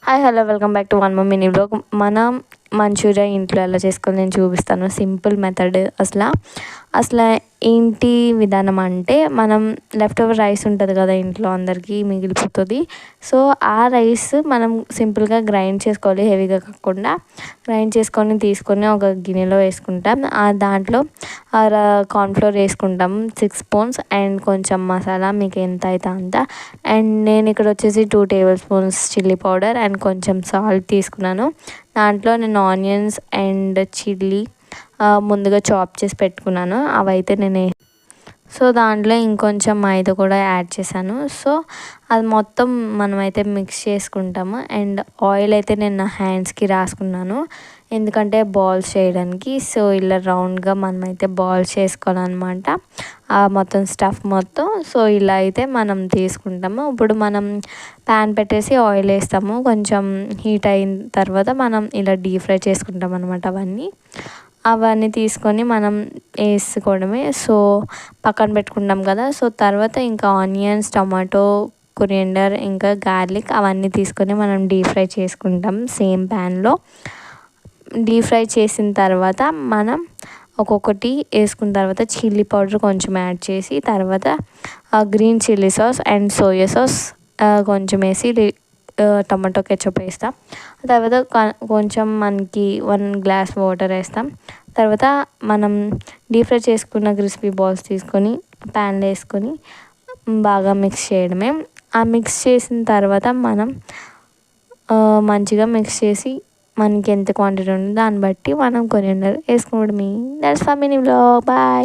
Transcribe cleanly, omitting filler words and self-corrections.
Hi hello welcome back to one more mini vlog. మనం Manchuria ఇంట్లో ఎలా చేసుకొని నేను చూపిస్తాను. Simple method. అసలు ఏంటి విధానం అంటే, మనం లెఫ్ట్ ఓవర్ రైస్ ఉంటుంది కదా ఇంట్లో, అందరికీ మిగిలిపోతుంది. సో ఆ రైస్ మనం సింపుల్గా గ్రైండ్ చేసుకోవాలి, హెవీగా కాకుండా గ్రైండ్ చేసుకొని తీసుకొని ఒక గిన్నెలో వేసుకుంటాం. దాంట్లో కార్న్ఫ్లోర్ వేసుకుంటాం 6 స్పూన్స్ అండ్ కొంచెం మసాలా మీకు ఎంత అయితే అంత. అండ్ నేను ఇక్కడ వచ్చేసి 2 table spoons chilli powder and కొంచెం సాల్ట్ తీసుకున్నాను. దాంట్లో నేను ఆనియన్స్ అండ్ చిల్లీ ముందుగా చాప్ చేసి పెట్టుకున్నాను, అవైతే సో దాంట్లో ఇంకొంచెం మైదా కూడా యాడ్ చేశాను. సో అది మొత్తం మనమైతే మిక్స్ చేసుకుంటాము. అండ్ ఆయిల్ అయితే నేను నా హ్యాండ్స్కి రాసుకున్నాను, ఎందుకంటే బాల్స్ చేయడానికి. సో ఇలా రౌండ్గా మనమైతే బాల్స్ చేసుకోవాలన్నమాట, మొత్తం స్టఫ్ మొత్తం. సో ఇలా అయితే మనం తీసుకుంటాము. ఇప్పుడు మనం ప్యాన్ పెట్టేసి ఆయిల్ వేస్తాము. కొంచెం హీట్ అయిన తర్వాత మనం ఇలా డీప్ ఫ్రై చేసుకుంటాం అనమాట. అవన్నీ తీసుకొని మనం వేసుకోవడమే. సో పక్కన పెట్టుకుంటాం కదా. సో తర్వాత ఇంకా ఆనియన్స్, టమాటో, కొరియండర్, ఇంకా గార్లిక్ అవన్నీ తీసుకొని మనం డీప్ ఫ్రై చేసుకుంటాం సేమ్ ప్యాన్లో. డీప్ ఫ్రై చేసిన తర్వాత మనం ఒక్కొక్కటి వేసుకున్న తర్వాత చిల్లీ పౌడర్ కొంచెం యాడ్ చేసి, తర్వాత green chilli sauce and soya sauce కొంచెం వేసి టమాటో కెచప్ వేస్తాం. తర్వాత కొంచెం మనకి 1 గ్లాస్ వాటర్ వేస్తాం. తర్వాత మనం డీప్ ఫ్రై చేసుకున్న క్రిస్పీ బాల్స్ తీసుకొని ప్యాన్లో వేసుకొని బాగా మిక్స్ చేయడమే. ఆ మిక్స్ చేసిన తర్వాత మనం మంచిగా మిక్స్ చేసి మనకి ఎంత క్వాంటిటీ ఉందో దాన్ని బట్టి మనం కొరియండర్ వేసుకోవడమే. That's for mini vlog. Bye.